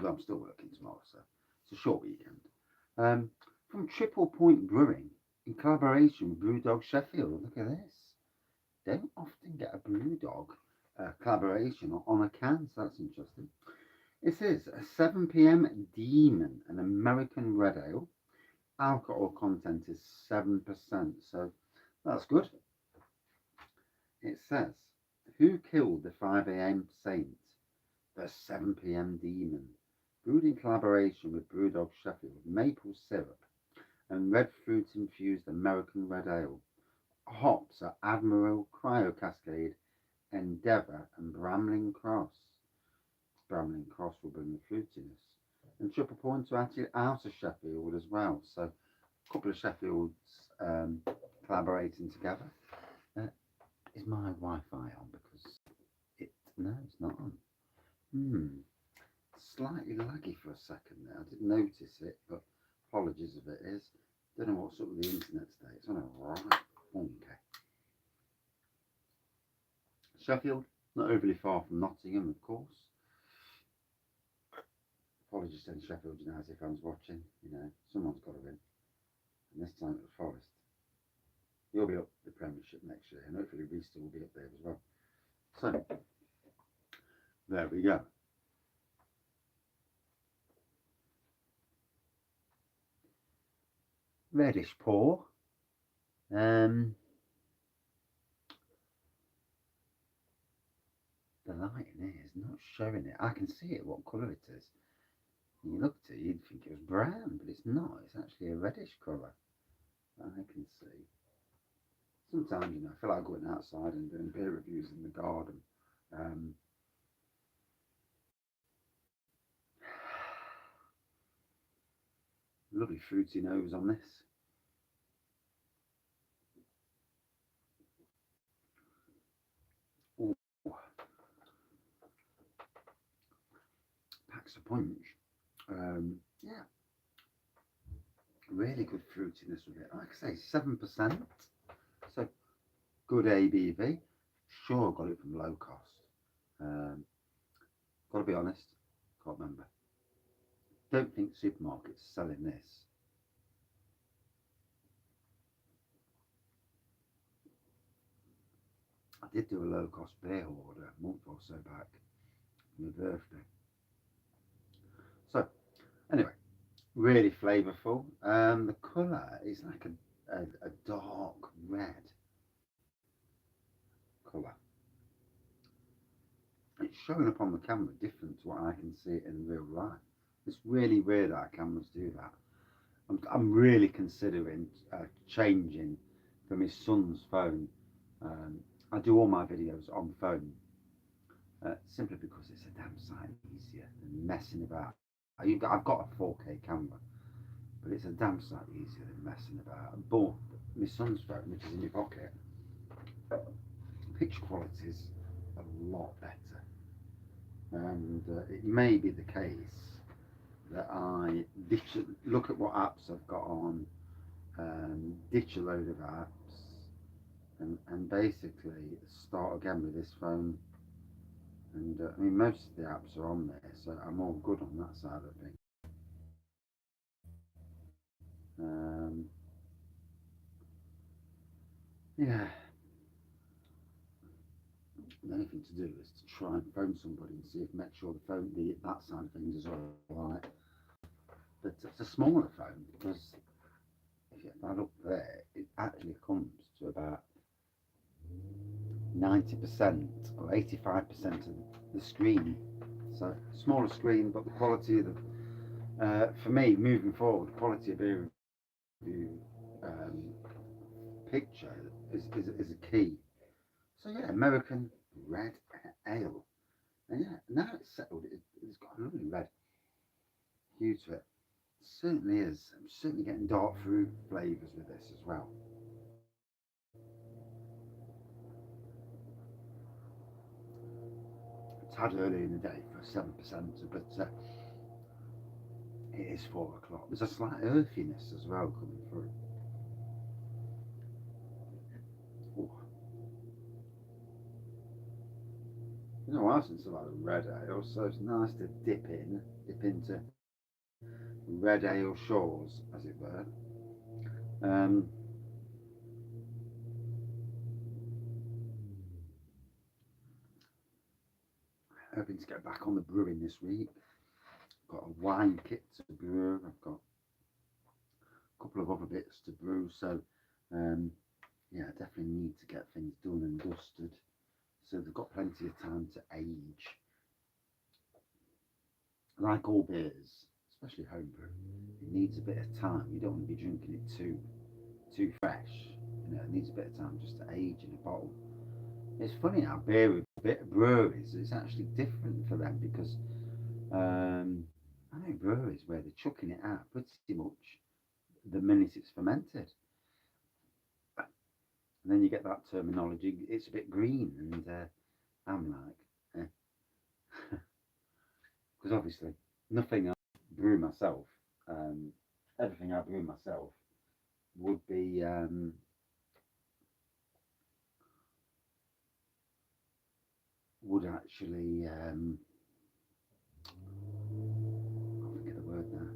although I'm still working tomorrow, so it's a short weekend. From Triple Point Brewing in collaboration with Brewdog Sheffield. Look at this. Don't often get a Brewdog collaboration on a can, so that's interesting. It says a 7 p.m. Demon, an American red ale. Alcohol content is 7%, so that's good. It says, who killed the 5 a.m. saint? The 7 p.m. demon. Brewed in collaboration with Brewdog Sheffield, maple syrup and red fruit infused American red ale. Hops are Admiral, Cryo Cascade, Endeavour and Bramling Cross. Bramling Cross will bring the fruitiness. And Triple Point are actually out of Sheffield as well. So a couple of Sheffields collaborating together. Is my Wi-Fi on? Because no, it's not on. Slightly laggy for a second there. I didn't notice it, but apologies if it is. Don't know what's up with the internet today. It's on a right funky. Sheffield, not overly far from Nottingham, of course. Apologies to any Sheffield United fans watching. You know, someone's got to win. And this time it was Forest. You'll be up the Premiership next year, and hopefully Reester will be up there as well. So, there we go. Reddish pour. The lighting here is not showing it. I can see it, what colour it is. When you look at it, you'd think it was brown, but it's not. It's actually a reddish colour. I can see. Sometimes, you know, I feel like going outside and doing beer reviews in the garden. Lovely fruity nose on this. Ooh. Packs a punch. Yeah. Really good fruitiness with it. Like I say, 7%. So good ABV. Sure, got it from low cost. Got to be honest, can't remember. Don't think supermarkets selling this. I did do a low cost beer order a month or so back for my birthday. So, anyway, really flavourful. The colour is like a dark red colour. It's showing up on the camera different to what I can see in real life. It's really weird how cameras do that. I'm really considering changing for my son's phone. I do all my videos on phone simply because it's a damn sight easier than messing about. I've got a 4K camera, but it's a damn sight easier than messing about. But my son's phone, which is in my pocket, picture quality is a lot better, and it may be the case that I look at what apps I've got on, ditch a load of apps, and basically start again with this phone. And I mean, most of the apps are on there, so I'm all good on that side of things. Yeah, the only thing to do is to try and phone somebody and see if make sure the phone, that side of things is all right. But it's a smaller phone because if I look there, it actually comes to about 90% or 85% of the screen. So smaller screen, but the quality of the, for me, moving forward, the quality of the picture is a key. So yeah, American red ale. And yeah, now it's settled, it's got a lovely red hue to it. Certainly is. I'm certainly getting dark fruit flavours with this as well. It's had early in the day for 7%, but it is 4 o'clock. There's a slight earthiness as well coming through. Ooh. You know, I since I've had a red ale, so it's nice to dip in dip into red ale shores, as it were. Um, Hoping to get back on the brewing this week. Got a wine kit to brew. I've got a couple of other bits to brew. So, yeah, I definitely need to get things done and dusted. So they've got plenty of time to age. Like all beers, especially homebrew, it needs a bit of time. You don't want to be drinking it too fresh. You know, it needs a bit of time just to age in a bottle. It's funny how beer with breweries is actually different for them because I know breweries where they're chucking it out pretty much the minute it's fermented. And then you get that terminology, it's a bit green, and I'm like, because obviously nothing I brew myself, um, everything I brew myself would be would actually I forget the word now,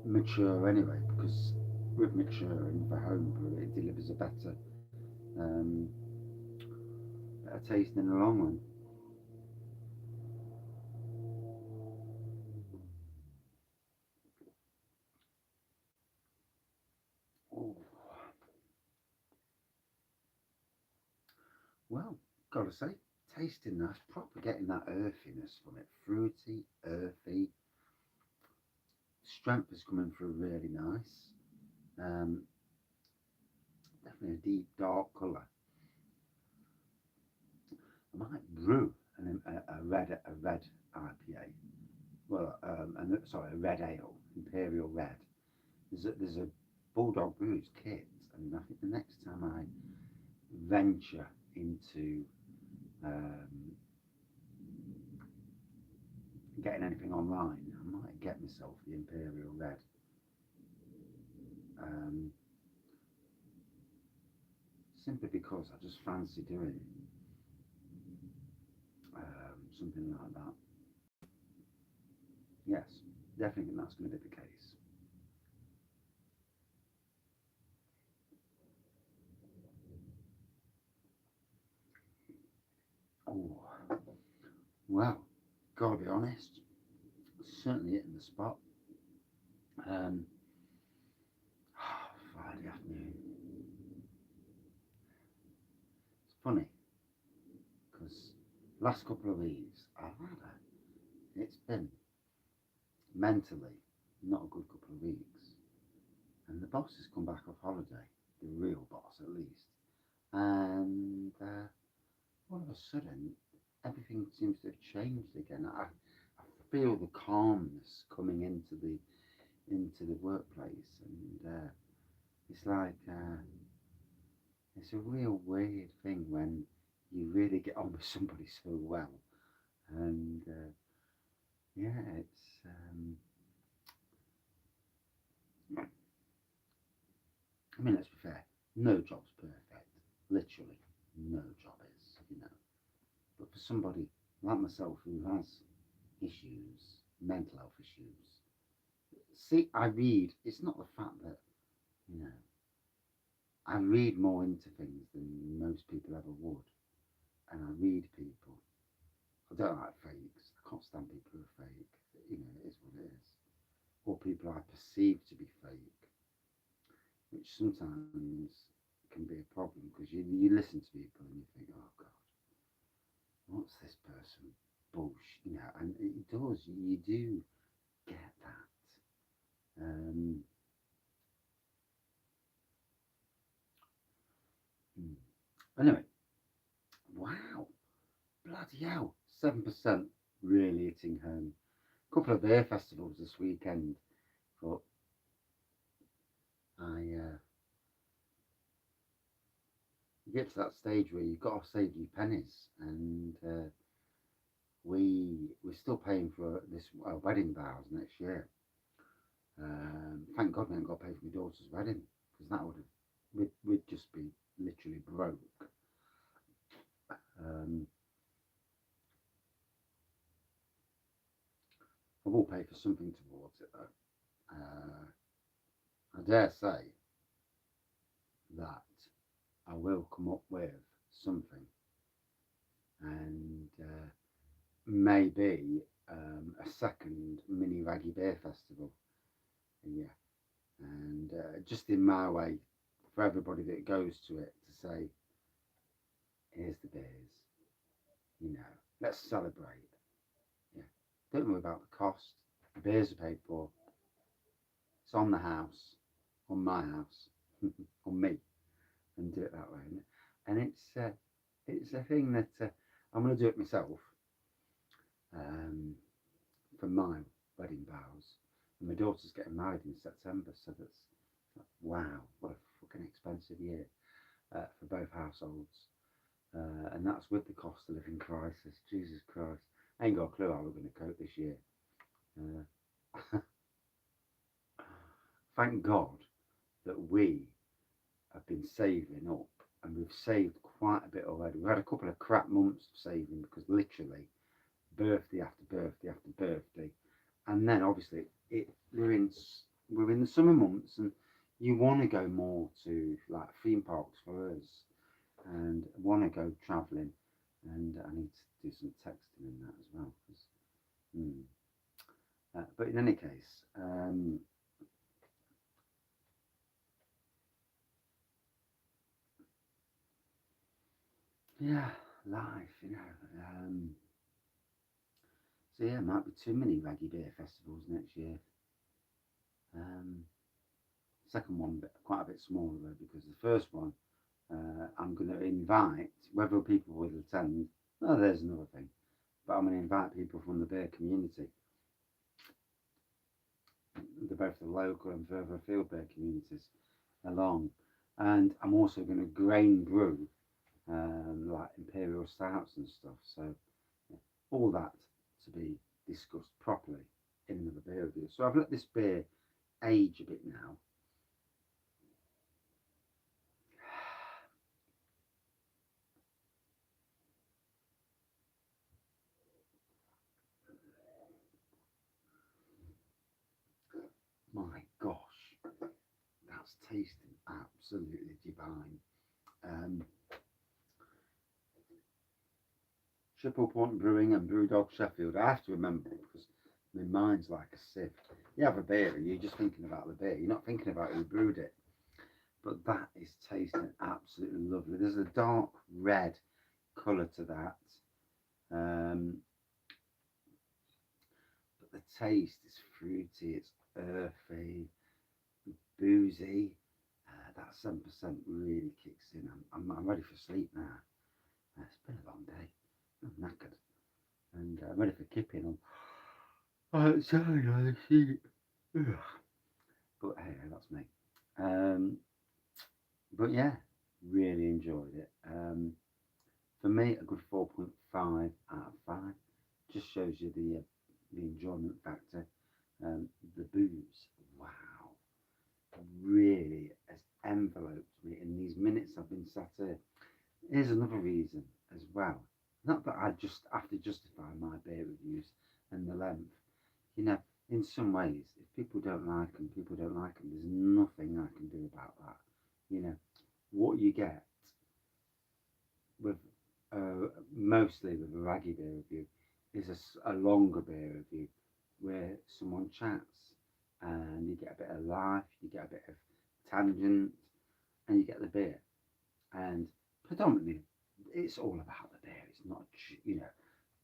mature anyway, because with maturing for home brew it delivers a um, better taste in the long run. Oh, well, gotta say, tasting that, proper getting that earthiness from it, fruity, earthy. Strength is coming through really nice. Um, Definitely a deep dark colour. I might brew a red IPA. Well, sorry, a red ale, Imperial Red. There's a Bulldog Brews kit, and I think the next time I venture into um, getting anything online, I might get myself the Imperial Red. Um, Simply because I just fancy doing something like that. Yes, definitely think that's going to be the case. Oh, well, gotta be honest, certainly hitting the spot. Um, Friday afternoon. It's funny because last couple of weeks it's been mentally not a good couple of weeks, and the boss has come back off holiday, the real boss at least, and all of a sudden everything seems to have changed again. I feel the calmness coming into the workplace, and it's like it's a real weird thing when you really get on with somebody so well, and yeah, it's I mean, let's be fair, no job's perfect, literally, no job is, you know. But for somebody like myself who has issues, mental health issues, see, I read. It's not the fact that you know I read more into things than most people ever would, and I read people. I don't like fakes. I can't stand people who are fake. You know, it is what it is. Or people I perceive to be fake, which sometimes can be a problem because you listen to people and you think, oh God, what's this person bullshit? You know, and it does. You do get that. Hmm. Anyway, wow, bloody hell, 7% really hitting home. A couple of beer festivals this weekend, but I you get to that stage where you've got to save your pennies, and we're still paying for this wedding vows next year. Thank God we haven't got to pay for my daughter's wedding because that would have we'd just be literally broke. Um, I will pay for something towards it though. I dare say that I will come up with something, and maybe a second mini Wraggy Beer Festival. Yeah, and just in my way for everybody that goes to it to say, here's the beers, you know, let's celebrate. Yeah, don't worry about the cost. The beers are paid for. It's on the house, on my house, on me, and do it that way. And it's a thing that I'm going to do it myself um, for my wedding vows. And my daughter's getting married in September, so that's wow, what a fucking expensive year for both households. And that's with the cost of living crisis. Jesus Christ, I ain't got a clue how we're going to cope this year. Uh, thank God that we have been saving up, and we've saved quite a bit already. We've had a couple of crap months of saving because literally birthday after birthday after birthday, and then obviously we're in the summer months, and you want to go more to like theme parks for us, and want to go travelling, and I need to do some texting in that as well. But in any case, yeah, life, you know. So yeah, might be too many Wraggy Beer festivals next year. Second one, quite a bit smaller though, because the first one, I'm going to invite, whether people will attend, well, there's another thing, but I'm going to invite people from the beer community, both the local and further afield beer communities, along. And I'm also going to grain brew like imperial stouts and stuff. So yeah, all that to be discussed properly in another beer review. So I've let this beer age a bit now. My gosh, that's tasting absolutely divine. Um, Triple Point Brewing and Brewdog Sheffield. I have to remember it because my mind's like a sieve. You have a beer and you're just thinking about the beer. You're not thinking about who brewed it. But that is tasting absolutely lovely. There's a dark red colour to that. But the taste is fruity, it's earthy, boozy. That 7% really kicks in. I'm ready for sleep now. It's been a long day. I'm knackered. And I'm ready for kipping. I'm outside on the sheet. But hey, that's me. But yeah, really enjoyed it. For me, a good 4.5 out of 5. Just shows you the enjoyment factor. The booze, wow, really has enveloped me in these minutes I've been sat here. Here's another reason as well. Not that I just have to justify my beer reviews and the length. You know, in some ways, if people don't like them, people don't like them. There's nothing I can do about that. You know, what you get with mostly with a Wraggy beer review is a longer beer review where someone chats and you get a bit of life, you get a bit of tangent, and you get the beer. And predominantly, it's all about the beer. It's not, you know,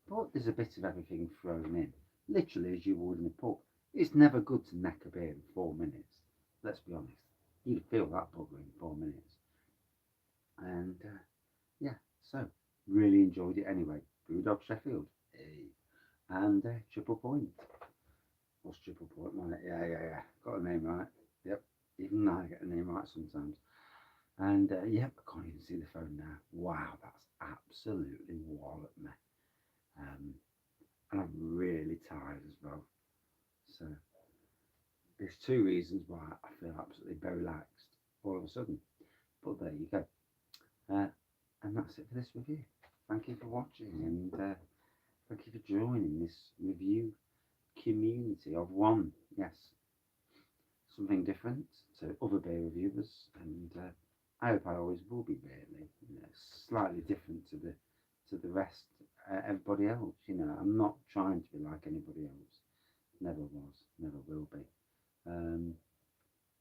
but there's a bit of everything thrown in, literally as you would in a pub. It's never good to neck a beer in 4 minutes. Let's be honest. You'd feel that bugger in 4 minutes. And yeah, so really enjoyed it anyway. Brewdog Sheffield. Hey. And Triple Point. What's Triple Point? Right? Yeah. Got the name right. Yep. Even I get the name right sometimes. And yep, I can't even see the phone now. Wow, that's absolutely walloped me. And I'm really tired as well. So there's two reasons why I feel absolutely very relaxed all of a sudden. But there you go. And that's it for this review. Thank you for watching, and thank you for joining this review community. opportunity of one, yes, something different to other beer reviewers, and I hope I always will be really, slightly different to the rest, everybody else. I'm not trying to be like anybody else. Never was, never will be. And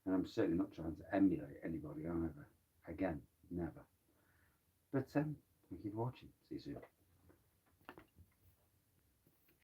I'm certainly not trying to emulate anybody either. Again, never. But